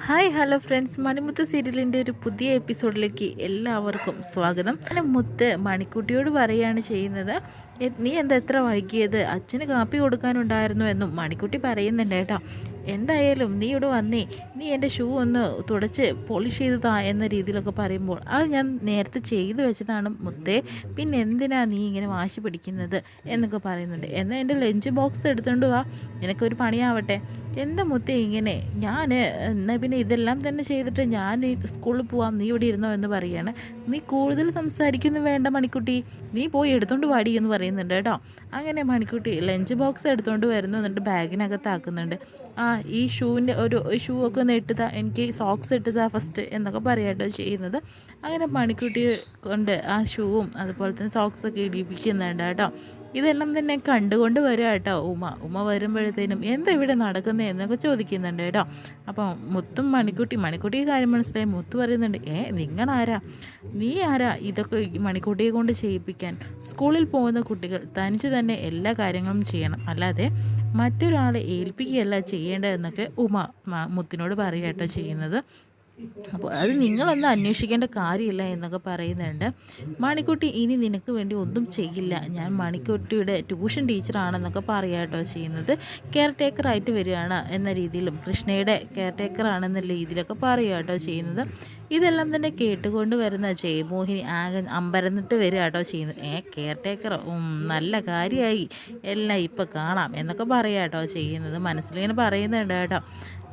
Hi hello friends, മണിമുത്ത് സീരിയലിൻ്റെ ഒരു പുതിയ എപ്പിസോഡിലേക്ക് എല്ലാവർക്കും സ്വാഗതം. മുത്ത് മണിക്കുട്ടിയോട് പറയുകയാണ് ചെയ്യുന്നത്, നീ എന്താ എത്ര വൈകിയത്, അച്ഛന് കാപ്പി കൊടുക്കാനുണ്ടായിരുന്നു എന്നും മണിക്കുട്ടി പറയുന്നുണ്ട് കേട്ടോ. എന്തായാലും നീ ഇവിടെ വന്നേ, നീ എൻ്റെ ഷൂ ഒന്ന് തുടച്ച് പോളിഷ് ചെയ്ത് താ എന്ന രീതിയിലൊക്കെ പറയുമ്പോൾ, അത് ഞാൻ നേരത്തെ ചെയ്തു വെച്ചതാണ് മുത്തേ, പിന്നെ എന്തിനാ നീ ഇങ്ങനെ വാശി പിടിക്കുന്നത് എന്നൊക്കെ പറയുന്നുണ്ട്. എന്നാൽ എൻ്റെ ലഞ്ച് ബോക്സ് എടുത്തുകൊണ്ട് വാ, നിനക്കൊരു പണിയാവട്ടെ. എന്താ മുത്തേ ഇങ്ങനെ, ഞാൻ എന്നാൽ പിന്നെ ഇതെല്ലാം തന്നെ ചെയ്തിട്ട് ഞാൻ സ്കൂളിൽ പോവാം, നീ ഇവിടെ ഇരുന്നോ എന്ന് പറയുകയാണ്. നീ കൂടുതൽ സംസാരിക്കുന്നു വേണ്ട മണിക്കുട്ടി, നീ പോയി എടുത്തോണ്ട് വാടി എന്ന് പറയുന്നുണ്ട് കേട്ടോ. അങ്ങനെ മണിക്കുട്ടി ലഞ്ച് ബോക്സ് എടുത്തുകൊണ്ട് വരുന്നു, എന്നിട്ട് ബാഗിനകത്താക്കുന്നുണ്ട്. ഈ ഷൂവിൻ്റെ ഷൂ ഒക്കെ ഒന്ന് ഇട്ടുതാ, എനിക്ക് സോക്സ് ഇട്ടുതാ ഫസ്റ്റ് എന്നൊക്കെ പറയാട്ടോ ചെയ്യുന്നത്. അങ്ങനെ മണിക്കുട്ടി കൊണ്ട് ആ ഷൂവും അതുപോലെ തന്നെ സോക്സൊക്കെ ഇടിപ്പിക്കുന്നുണ്ട് കേട്ടോ. ഇതെല്ലാം തന്നെ കണ്ടുകൊണ്ട് വരിക കേട്ടോ ഉമ വരുമ്പോഴത്തേനും എന്താ ഇവിടെ നടക്കുന്നത് എന്നൊക്കെ ചോദിക്കുന്നുണ്ട് കേട്ടോ. അപ്പം മുത്തും മണിക്കുട്ടി കാര്യം മനസ്സിലായി. മുത്ത് പറയുന്നുണ്ട്, നിങ്ങളാരാ, നീ ആരാ ഇതൊക്കെ മണിക്കുട്ടിയെ കൊണ്ട് ചെയ്യിപ്പിക്കാൻ? സ്കൂളിൽ പോകുന്ന കുട്ടികൾ തനിച്ച് തന്നെ എല്ലാ കാര്യങ്ങളും ചെയ്യണം, അല്ലാതെ മറ്റൊരാളെ ഏൽപ്പിക്കുകയല്ല ചെയ്യേണ്ടതെന്നൊക്കെ മുത്തിനോട് പറയുക കേട്ടോ ചെയ്യുന്നത്. അപ്പോൾ അത് നിങ്ങളൊന്നും അന്വേഷിക്കേണ്ട കാര്യമില്ല എന്നൊക്കെ പറയുന്നുണ്ട്. മണിക്കുട്ടി ഇനി നിനക്ക് വേണ്ടി ഒന്നും ചെയ്യില്ല, ഞാൻ മണിക്കുട്ടിയുടെ ട്യൂഷൻ ടീച്ചറാണെന്നൊക്കെ പറയുക കേട്ടോ ചെയ്യുന്നത്. കെയർ ടേക്കറായിട്ട് വരികയാണ് എന്ന രീതിയിലും കൃഷ്ണയുടെ കെയർ ടേക്കറാണെന്ന രീതിയിലൊക്കെ പറയുക കേട്ടോ ചെയ്യുന്നത്. ഇതെല്ലാം തന്നെ കേട്ടുകൊണ്ട് വരുന്ന ജയമോഹിനി ആകെ അമ്പരന്നിട്ട് വരിക കേട്ടോ ചെയ്യുന്നത്. കെയർ ടേക്കർ, നല്ല കാര്യമായി, എല്ലാം ഇപ്പം കാണാം എന്നൊക്കെ പറയുക കേട്ടോ ചെയ്യുന്നത്. മനസ്സിലിങ്ങനെ പറയുന്നുണ്ട് കേട്ടോ.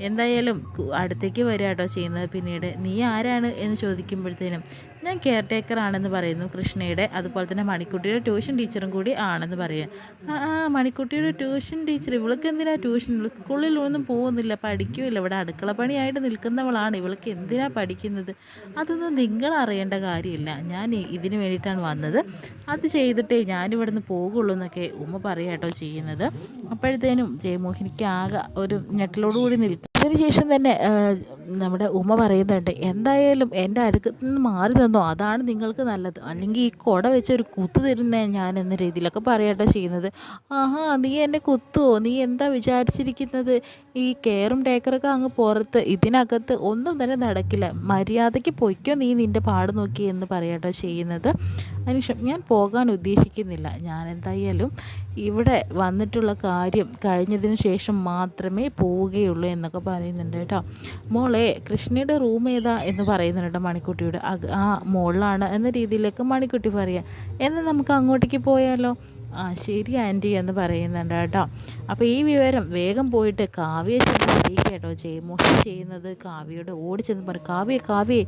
എന്തായാലും അടുത്തേക്ക് വരിക കേട്ടോ ചെയ്യുന്നത്. പിന്നീട് നീ ആരാണ് എന്ന് ചോദിക്കുമ്പോഴത്തേനും ഞാൻ കെയർ ടേക്കർ ആണെന്ന് പറയുന്നു കൃഷ്ണയുടെ. അതുപോലെ തന്നെ മണിക്കുട്ടിയുടെ ട്യൂഷൻ ടീച്ചറും കൂടി ആണെന്ന് പറയുക. മണിക്കുട്ടിയുടെ ട്യൂഷൻ ടീച്ചർ, ഇവൾക്ക് എന്തിനാ ട്യൂഷൻ? സ്കൂളിൽ ഒന്നും പോകുന്നില്ല, പഠിക്കുമില്ല, ഇവിടെ അടുക്കള പണിയായിട്ട് നിൽക്കുന്നവളാണ്, ഇവൾക്ക് എന്തിനാ പഠിക്കുന്നത്? അതൊന്നും നിങ്ങൾ അറിയേണ്ട കാര്യമില്ല, ഞാൻ ഇതിന് വേണ്ടിയിട്ടാണ് വന്നത്, അത് ചെയ്തിട്ടേ ഞാനിവിടെ നിന്ന് പോകുള്ളൂ എന്നൊക്കെ പറയാം കേട്ടോ ചെയ്യുന്നത്. അപ്പോഴത്തേനും ജയമോഹിനിക്ക് ആകെ ഒരു ഞെട്ടലോടുകൂടി നിൽക്കും. അതിനുശേഷം തന്നെ നമ്മുടെ പറയുന്നുണ്ട്, എന്തായാലും എൻ്റെ അടുക്കത്ത് നിന്ന് മാറി തന്നോ, അതാണ് നിങ്ങൾക്ക് നല്ലത്, അല്ലെങ്കിൽ ഈ കുട വെച്ച് ഒരു കുത്തു തരുന്നേ ഞാൻ എന്ന രീതിയിലൊക്കെ പറയട്ടോ ചെയ്യുന്നത്. നീ എന്നെ കുത്തുവോ, നീ എന്താ വിചാരിച്ചിരിക്കുന്നത്? ഈ കെയറും ടേക്കറൊക്കെ അങ്ങ് പുറത്ത്, ഇതിനകത്ത് ഒന്നും തന്നെ നടക്കില്ല, മര്യാദയ്ക്ക് പൊയ്ക്കോ നീ നിൻ്റെ പാട് നോക്കി എന്ന് പറയട്ടോ ചെയ്യുന്നത്. അതിനുശേഷം ഞാൻ പോകാൻ ഉദ്ദേശിക്കുന്നില്ല, ഞാൻ എന്തായാലും ഇവിടെ വന്നിട്ടുള്ള കാര്യം കഴിഞ്ഞതിന് ശേഷം മാത്രമേ പോവുകയുള്ളൂ എന്നൊക്കെ പറയുന്നുണ്ട് കേട്ടോ. മോളെ, കൃഷ്ണയുടെ റൂം ഏതാ എന്ന് പറയുന്നുണ്ട് മണിക്കുട്ടിയോട്. മോളിലാണ് എന്ന രീതിയിലേക്ക് മണിക്കുട്ടി പറയാം. എന്നാൽ നമുക്ക് അങ്ങോട്ടേക്ക് പോയാലോ? ശരി ആൻറ്റി എന്ന് പറയുന്നുണ്ട് കേട്ടോ. അപ്പോൾ ഈ വിവരം വേഗം പോയിട്ട് കാവ്യ ചെന്ന് അറിയിക്കുക കേട്ടോ ജയമോഹൻ ചെയ്യുന്നത്. കാവ്യയോട് ഓടിച്ചെന്ന് പറയും, കാവ്യ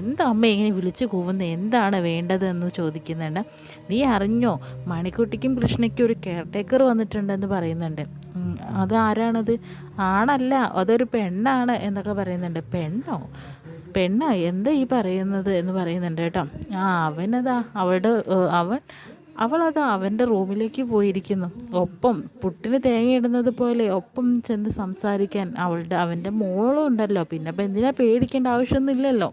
എന്താ അമ്മ ഇങ്ങനെ വിളിച്ചു കൂവുന്നത്, എന്താണ് വേണ്ടതെന്ന് ചോദിക്കുന്നുണ്ട്. നീ അറിഞ്ഞോ, മണിക്കുട്ടിക്കും കൃഷ്ണയ്ക്കും ഒരു കെയർ ടേക്കർ വന്നിട്ടുണ്ടെന്ന് പറയുന്നുണ്ട്. അത് ആരാണത്? ആണല്ല, അതൊരു പെണ്ണാണ് എന്നൊക്കെ പറയുന്നുണ്ട്. പെണ്ണാ എന്താ ഈ പറയുന്നത് എന്ന് പറയുന്നുണ്ട് കേട്ടോ. അവളതാ അവൻ്റെ റൂമിലേക്ക് പോയിരിക്കുന്നു. ഒപ്പം പുട്ടിന് തേങ്ങയിടുന്നത് പോലെ ഒപ്പം ചെന്ന് സംസാരിക്കാൻ അവൻ്റെ മോളും ഉണ്ടല്ലോ. പിന്നെ ഇപ്പം എന്തിനാ പേടിക്കേണ്ട ആവശ്യമൊന്നുമില്ലല്ലോ.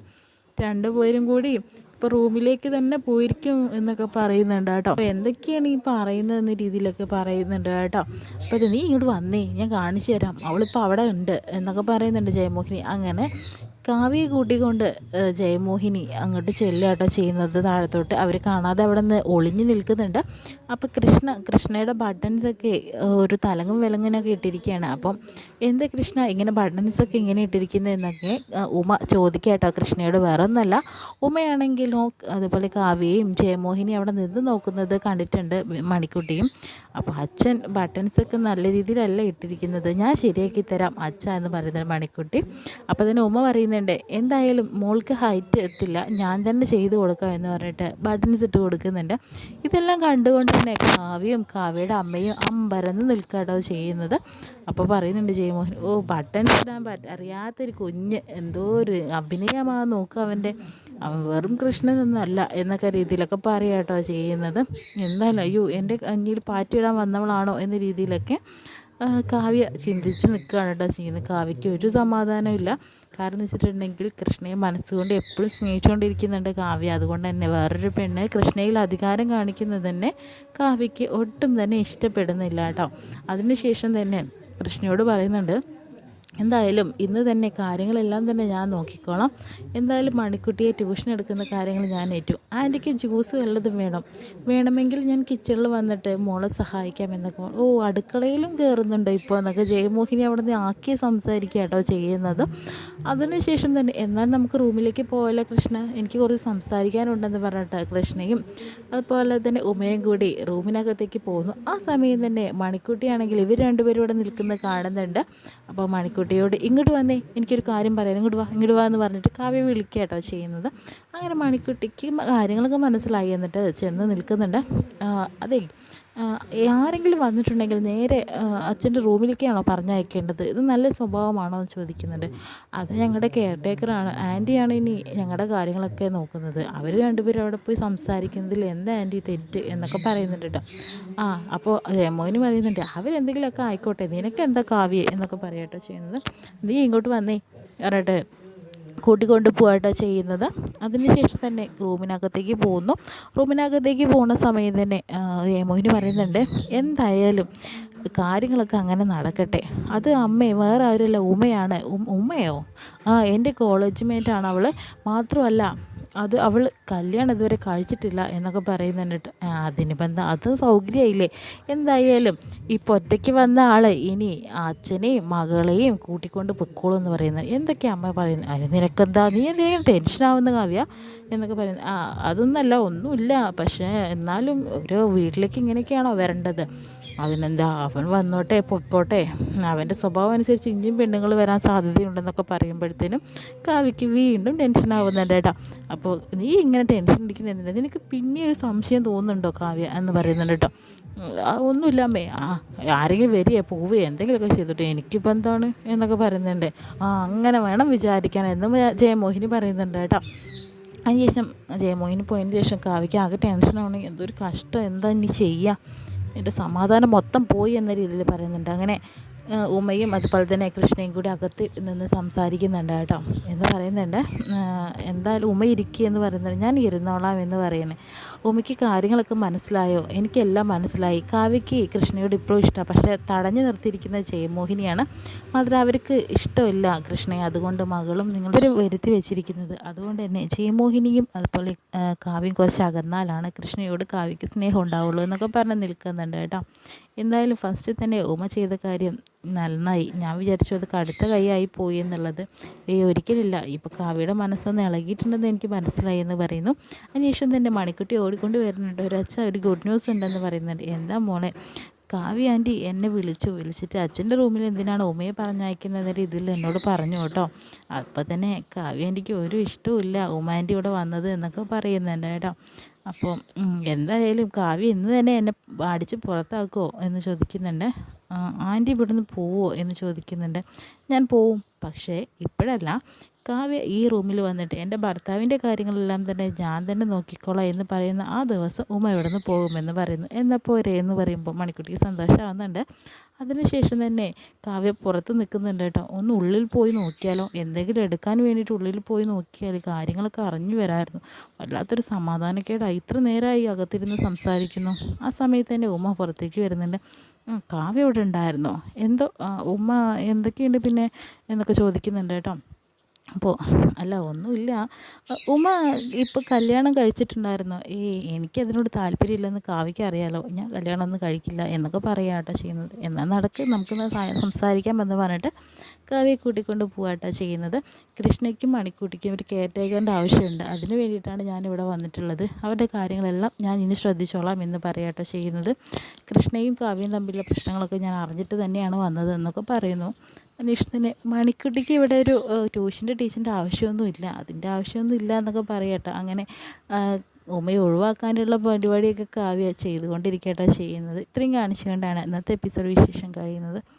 രണ്ടുപേരും കൂടി ഇപ്പോൾ റൂമിലേക്ക് തന്നെ പോയിരിക്കും എന്നൊക്കെ പറയുന്നുണ്ട് കേട്ടോ. അപ്പോൾ എന്തൊക്കെയാണ് ഈ പറയുന്നതെന്ന രീതിയിലൊക്കെ പറയുന്നുണ്ട് കേട്ടോ. അപ്പോൾ നീ ഇങ്ങോട്ട് വന്നേ, ഞാൻ കാണിച്ചു തരാം, അവളിപ്പോൾ അവിടെ ഉണ്ട് എന്നൊക്കെ പറയുന്നുണ്ട് ജയമോഹിനി. അങ്ങനെ കാവ്യയെ കൂട്ടിക്കൊണ്ട് ജയമോഹിനി അങ്ങോട്ട് ചെല്ലുക കേട്ടോ ചെയ്യുന്നത് താഴത്തോട്ട്. അവർ കാണാതെ അവിടെ നിന്ന് ഒളിഞ്ഞു നിൽക്കുന്നുണ്ട്. അപ്പോൾ കൃഷ്ണയുടെ ബട്ടൺസൊക്കെ ഒരു തലങ്ങും വിലങ്ങനൊക്കെ ഇട്ടിരിക്കുകയാണ്. അപ്പം എന്താ കൃഷ്ണ ഇങ്ങനെ ബട്ടൺസൊക്കെ ഇങ്ങനെ ഇട്ടിരിക്കുന്നതെന്നൊക്കെ ചോദിക്കുക കേട്ടോ കൃഷ്ണയോട്. വേറെ ഒന്നല്ല, ഉമയാണെങ്കിലോ അതുപോലെ കാവ്യയും ജയമോഹിനി അവിടെ നിന്ന് നോക്കുന്നത് കണ്ടിട്ടുണ്ട് മണിക്കുട്ടിയും. അപ്പോൾ അച്ഛൻ ബട്ടൺസൊക്കെ നല്ല രീതിയിലല്ല ഇട്ടിരിക്കുന്നത്, ഞാൻ ശരിയാക്കി തരാം അച്ഛ എന്ന് പറയുന്നത് മണിക്കുട്ടി. അപ്പോൾ തന്നെ പറയുന്നത്, എന്തായാലും മോൾക്ക് ഹൈറ്റ് എത്തില്ല, ഞാൻ തന്നെ ചെയ്ത് കൊടുക്കാം എന്ന് പറഞ്ഞിട്ട് ബട്ടൺസ് ഇട്ട് കൊടുക്കുന്നുണ്ട്. ഇതെല്ലാം കണ്ടുകൊണ്ട് തന്നെ കാവ്യയുടെ അമ്മയും അമ്പരന്ന് നിൽക്കാട്ടോ ചെയ്യുന്നത്. അപ്പോൾ പറയുന്നുണ്ട് ജയമോഹൻ, ബട്ടൺസ് ഇടാൻ അറിയാത്തൊരു കുഞ്ഞ്, എന്തോ ഒരു അഭിനയമാ നോക്കുക, അവൻ വെറും കൃഷ്ണനൊന്നും അല്ല എന്നൊക്കെ രീതിയിലൊക്കെ പറയാട്ടോ ചെയ്യുന്നത്. എന്തായാലും എൻ്റെ കഞ്ഞിയിൽ പാറ്റിയിടാൻ വന്നവളാണോ എന്ന രീതിയിലൊക്കെ കാവ്യ ചിന്തിച്ച് നിൽക്കുകയാണ് കേട്ടോ ചെയ്യുന്നത്. കാവ്യയ്ക്ക് ഒരു സമാധാനമില്ല. കാരണം എന്ന് വെച്ചിട്ടുണ്ടെങ്കിൽ കൃഷ്ണയെ മനസ്സുകൊണ്ട് എപ്പോഴും സ്നേഹിച്ചുകൊണ്ടിരിക്കുന്നുണ്ട് കാവ്യ. അതുകൊണ്ട് തന്നെ വേറൊരു പെണ്ണ് കൃഷ്ണയിൽ അധികാരം കാണിക്കുന്നത് തന്നെ കാവ്യയ്ക്ക് ഒട്ടും തന്നെ ഇഷ്ടപ്പെടുന്നില്ല കേട്ടോ. അതിനുശേഷം തന്നെ കൃഷ്ണയോട് പറയുന്നുണ്ട്, എന്തായാലും ഇന്ന് തന്നെ കാര്യങ്ങളെല്ലാം തന്നെ ഞാൻ നോക്കിക്കോളാം. എന്തായാലും മണിക്കുട്ടിയെ ട്യൂഷൻ എടുക്കുന്ന കാര്യങ്ങൾ ഞാൻ ഏറ്റു. ആൻറ്റിക്ക് ജ്യൂസ് വല്ലതും വേണമെങ്കിൽ ഞാൻ കിച്ചണിൽ വന്നിട്ട് മോളെ സഹായിക്കാം എന്നൊക്കെ. ഓ, അടുക്കളയിലും കയറുന്നുണ്ടോ ഇപ്പോൾ എന്നൊക്കെ ജയമോഹിനി അവിടെ നിന്ന് ആക്കി സംസാരിക്കുക കേട്ടോ ചെയ്യുന്നത്. അതിനുശേഷം തന്നെ എന്നാൽ നമുക്ക് റൂമിലേക്ക് പോയല്ലോ കൃഷ്ണ, എനിക്ക് കുറച്ച് സംസാരിക്കാനുണ്ടെന്ന് പറഞ്ഞിട്ട് കൃഷ്ണയും അതുപോലെ തന്നെ ഉമയും കൂടി റൂമിനകത്തേക്ക് പോകുന്നു. ആ സമയം തന്നെ മണിക്കുട്ടിയാണെങ്കിൽ ഇവർ രണ്ടുപേരും ഇവിടെ നിൽക്കുന്നത് കാണുന്നുണ്ട്. അപ്പോൾ മണിക്കുട്ടിയോട് ഇങ്ങോട്ട് വന്നേ, എനിക്കൊരു കാര്യം പറയാം, ഇങ്ങോട്ട് വാ എന്ന് പറഞ്ഞിട്ട് കാവ്യ വിളിക്കുക കേട്ടോ ചെയ്യുന്നത്. അങ്ങനെ മണിക്കുട്ടിക്ക് കാര്യങ്ങളൊക്കെ മനസ്സിലായി. എന്നിട്ട് ചെന്ന് നിൽക്കുന്നുണ്ട്. അതെ, ആരെങ്കിലും വന്നിട്ടുണ്ടെങ്കിൽ നേരെ അച്ഛൻ്റെ റൂമിലേക്കാണോ പറഞ്ഞയക്കേണ്ടത്? ഇത് നല്ല സ്വഭാവമാണോ എന്ന് ചോദിക്കുന്നുണ്ട്. അത് ഞങ്ങളുടെ കെയർ ടേക്കറാണ്, ആൻറ്റിയാണ് ഇനി ഞങ്ങളുടെ കാര്യങ്ങളൊക്കെ നോക്കുന്നത്. അവർ രണ്ടുപേരും അവിടെ പോയി സംസാരിക്കുന്നതിൽ എന്താ ആൻറ്റി തെറ്റ് എന്നൊക്കെ പറയുന്നുണ്ട് കേട്ടോ. അപ്പോൾ മോന് പറയുന്നുണ്ട് അവരെന്തെങ്കിലുമൊക്കെ ആയിക്കോട്ടെ, നിനക്ക് എന്താ കാവ്യ എന്നൊക്കെ പറയാട്ടോ ചെയ്യുന്നത്. നീ ഇങ്ങോട്ട് വന്നേ പറഞ്ഞിട്ട് കൂട്ടിക്കൊണ്ട് പോവാട്ടോ ചെയ്യുന്നത്. അതിനുശേഷം തന്നെ റൂമിനകത്തേക്ക് പോകുന്ന സമയം തന്നെ മോഹിനി പറയുന്നുണ്ട് എന്തായാലും കാര്യങ്ങളൊക്കെ അങ്ങനെ നടക്കട്ടെ. അത് വേറെ ആരുമല്ല, ഉമയാണ്. ഉമയോ? എൻ്റെ കോളേജ് മേറ്റാണ് അവൾ. മാത്രമല്ല അവൾ കല്യാണം ഇതുവരെ കഴിച്ചിട്ടില്ല എന്നൊക്കെ പറയുന്നുണ്ട്. അതിനിപ്പോൾ എന്താ, അത് സൗകര്യമായില്ലേ. എന്തായാലും ഇപ്പോൾ ഒറ്റയ്ക്ക് വന്ന ആൾ ഇനി അച്ഛനെയും മകളെയും കൂട്ടിക്കൊണ്ട് പൊക്കോളൂ എന്ന് പറയുന്നത്. എന്തൊക്കെയാണ് അമ്മ പറയുന്നത്? അതിന് നിനക്കെന്താ, നീ എന്തെങ്കിലും ടെൻഷനാവുന്ന കാവ്യ എന്നൊക്കെ പറയുന്നത്. അതൊന്നല്ല, ഒന്നുമില്ല. പക്ഷേ എന്നാലും ഒരു വീട്ടിലേക്ക് ഇങ്ങനെയൊക്കെയാണോ വരേണ്ടത്? അതിനെന്താ, അവൻ വന്നോട്ടെ പൊയ്ക്കോട്ടെ, അവൻ്റെ സ്വഭാവം അനുസരിച്ച് ഇനിയും പെണ്ണുങ്ങൾ വരാൻ സാധ്യതയുണ്ടെന്നൊക്കെ പറയുമ്പോഴത്തേനും കാവ്യയ്ക്ക് വീണ്ടും ടെൻഷനാവുന്നുണ്ട് കേട്ടോ. അപ്പോൾ നീ ഇങ്ങനെ ടെൻഷൻ അടിക്കുന്നതിന് നിനക്ക് പിന്നെ ഒരു സംശയം തോന്നുന്നുണ്ടോ കാവ്യ എന്ന് പറയുന്നുണ്ട് കേട്ടോ. ഒന്നുമില്ല അമ്മേ, ആരെങ്കിലും വരികയോ പോവുകയോ എന്തെങ്കിലുമൊക്കെ ചെയ്തിട്ട് എനിക്കിപ്പോൾ എന്താണ് എന്നൊക്കെ പറയുന്നുണ്ട്. അങ്ങനെ വേണം വിചാരിക്കാൻ എന്നും ജയമോഹിനി പറയുന്നുണ്ട് കേട്ടോ. അതിനുശേഷം ജയമോഹിനി പോയതിന് ശേഷം കാവ്യയ്ക്ക് ആകെ ടെൻഷനാണെങ്കിൽ എന്തൊരു കഷ്ടം, എന്താ ഇനി ചെയ്യുക, എൻ്റെ സമാധാനം മൊത്തം പോയി എന്ന രീതിയിൽ പറയുന്നുണ്ട്. അങ്ങനെ ഉമയും അതുപോലെ തന്നെ കൃഷ്ണയും കൂടി അകത്ത് നിന്ന് സംസാരിക്കുന്നുണ്ട് കേട്ടോ. എന്ന് പറയുന്നുണ്ട് എന്തായാലും ഉമ ഇരിക്കുക എന്ന് പറയുന്നത്, ഞാൻ ഇരുന്നോളാം എന്ന് പറയണേ. ഉമയ്ക്ക് കാര്യങ്ങളൊക്കെ മനസ്സിലായോ? എനിക്കെല്ലാം മനസ്സിലായി. കാവ്യയ്ക്ക് കൃഷ്ണയോട് ഇപ്പോഴും ഇഷ്ടമാണ്, പക്ഷേ തടഞ്ഞു നിർത്തിയിരിക്കുന്നത് ജയമോഹിനിയാണ്. മാത്രം അവർക്ക് ഇഷ്ടമില്ല കൃഷ്ണയെ, അതുകൊണ്ട് മകളും നിങ്ങളൊരു വരുത്തി വെച്ചിരിക്കുന്നത്. അതുകൊണ്ട് തന്നെ ജയമോഹിനിയും അതുപോലെ കാവ്യം കുറച്ച് അകന്നാലാണ് കൃഷ്ണയോട് കാവ്യയ്ക്ക് സ്നേഹം ഉണ്ടാവുള്ളൂ എന്നൊക്കെ പറഞ്ഞ് നിൽക്കുന്നുണ്ട് കേട്ടോ. എന്തായാലും ഫസ്റ്റ് തന്നെ ഉമ ചെയ്ത കാര്യം നന്നായി. ഞാൻ വിചാരിച്ചു അത് കടുത്ത കൈയായി പോയി എന്നുള്ളത്. ഒരിക്കലില്ല, ഇപ്പോൾ കാവ്യയുടെ മനസ്സൊന്ന് ഇളകിയിട്ടുണ്ടെന്ന് എനിക്ക് മനസ്സിലായി എന്ന് പറയുന്നു. അതിനുശേഷം തന്നെ മണിക്കുട്ടി ഓടിക്കൊണ്ട് വരുന്നുണ്ട്. ഒരു ഗുഡ് ന്യൂസ് ഉണ്ടെന്ന് പറയുന്നുണ്ട്. എന്താ മോളെ? കാവ്യ ആൻറ്റി എന്നെ വിളിച്ചിട്ട് അച്ഛൻ്റെ റൂമിൽ എന്തിനാണ് ഉമയെ പറഞ്ഞയക്കുന്ന രീതിയിൽ എന്നോട് പറഞ്ഞു കേട്ടോ. അപ്പോൾ തന്നെ കാവ്യ ആൻറ്റിക്ക് ഒരു ഇഷ്ടവുമില്ല ഉമ ആൻറ്റി ഇവിടെ വന്നത് എന്നൊക്കെ പറയുന്നുണ്ട് കേട്ടോ. അപ്പോൾ എന്തായാലും കാവ്യ ഇന്ന് തന്നെ എന്നെ അടിച്ച് പുറത്താക്കുമോ എന്ന് ചോദിക്കുന്നുണ്ട്. ആൻറ്റി ഇവിടുന്ന് പോവുമോ എന്ന് ചോദിക്കുന്നുണ്ട്. ഞാൻ പോവും, പക്ഷേ ഇപ്പോഴല്ല. കാവ്യ ഈ റൂമിൽ വന്നിട്ട് എൻ്റെ ഭർത്താവിൻ്റെ കാര്യങ്ങളെല്ലാം തന്നെ ഞാൻ തന്നെ നോക്കിക്കോളാം എന്ന് പറയുന്ന ആ ദിവസം ഉമ ഇവിടെ നിന്ന് പോകുമെന്ന് പറയുന്നു. എന്നാൽ പോരെ എന്ന് പറയുമ്പോൾ മണിക്കുട്ടിക്ക് സന്തോഷമാവുന്നുണ്ട്. അതിനുശേഷം തന്നെ കാവ്യ പുറത്ത് നിൽക്കുന്നുണ്ട് കേട്ടോ. ഒന്ന് ഉള്ളിൽ പോയി നോക്കിയാലോ, എന്തെങ്കിലും എടുക്കാൻ വേണ്ടിയിട്ട് ഉള്ളിൽ പോയി നോക്കിയാൽ കാര്യങ്ങളൊക്കെ അറിഞ്ഞു വരാമായിരുന്നു. വല്ലാത്തൊരു സമാധാനക്കേടായി, ഇത്ര നേരമായി അകത്തിരുന്ന് സംസാരിക്കുന്നു. ആ സമയത്ത് തന്നെ ഉമ പുറത്തേക്ക് വരുന്നുണ്ട്. കാവ്യ ഇവിടെ ഉണ്ടായിരുന്നോ, എന്തോ ഉമ്മ എന്തൊക്കെയുണ്ട് പിന്നെ എന്നൊക്കെ ചോദിക്കുന്നുണ്ട് കേട്ടോ. അപ്പോൾ അല്ല ഒന്നുമില്ല, ഉമ ഇപ്പോൾ കല്യാണം കഴിച്ചിട്ടുണ്ടായിരുന്നു. എനിക്കതിനോട് താല്പര്യമില്ലെന്ന് കാവ്യയ്ക്ക് അറിയാലോ, ഞാൻ കല്യാണമൊന്നും കഴിക്കില്ല എന്നൊക്കെ പറയാട്ടോ ചെയ്യുന്നത്. എന്നാൽ നടക്ക്, നമുക്കൊന്ന് സംസാരിക്കാം എന്ന് പറഞ്ഞിട്ട് കാവ്യയെ കൂട്ടിക്കൊണ്ട് പോവാട്ടോ ചെയ്യുന്നത്. കൃഷ്ണയ്ക്കും മണിക്കൂട്ടിക്കും ഒരു കെയർ ടേക്കറിൻ്റെ ആവശ്യമുണ്ട്, അതിന് വേണ്ടിയിട്ടാണ് ഞാനിവിടെ വന്നിട്ടുള്ളത്. അവരുടെ കാര്യങ്ങളെല്ലാം ഞാൻ ഇനി ശ്രദ്ധിച്ചോളാം എന്ന് പറയാട്ടോ ചെയ്യുന്നത്. കൃഷ്ണയും കാവ്യയും തമ്മിലുള്ള പ്രശ്നങ്ങളൊക്കെ ഞാൻ അറിഞ്ഞിട്ട് തന്നെയാണ് വന്നത് എന്നൊക്കെ പറയുന്നു. അന്വേഷണത്തിന് മണിക്കുട്ടിക്ക് ഇവിടെ ഒരു ട്യൂഷൻ്റെ ടീച്ചറിൻ്റെ ആവശ്യമൊന്നുമില്ല, അതിൻ്റെ ആവശ്യമൊന്നും ഇല്ല എന്നൊക്കെ പറയട്ടോ. അങ്ങനെ ഉമയെ ഒഴിവാക്കാനുള്ള പരിപാടിയൊക്കെ കാവ്യ ചെയ്തുകൊണ്ടിരിക്കട്ടോ ചെയ്യുന്നത്. ഇത്രയും കാണിച്ചുകൊണ്ടാണ് ഇന്നത്തെ എപ്പിസോഡ് വിശേഷം കഴിയുന്നത്.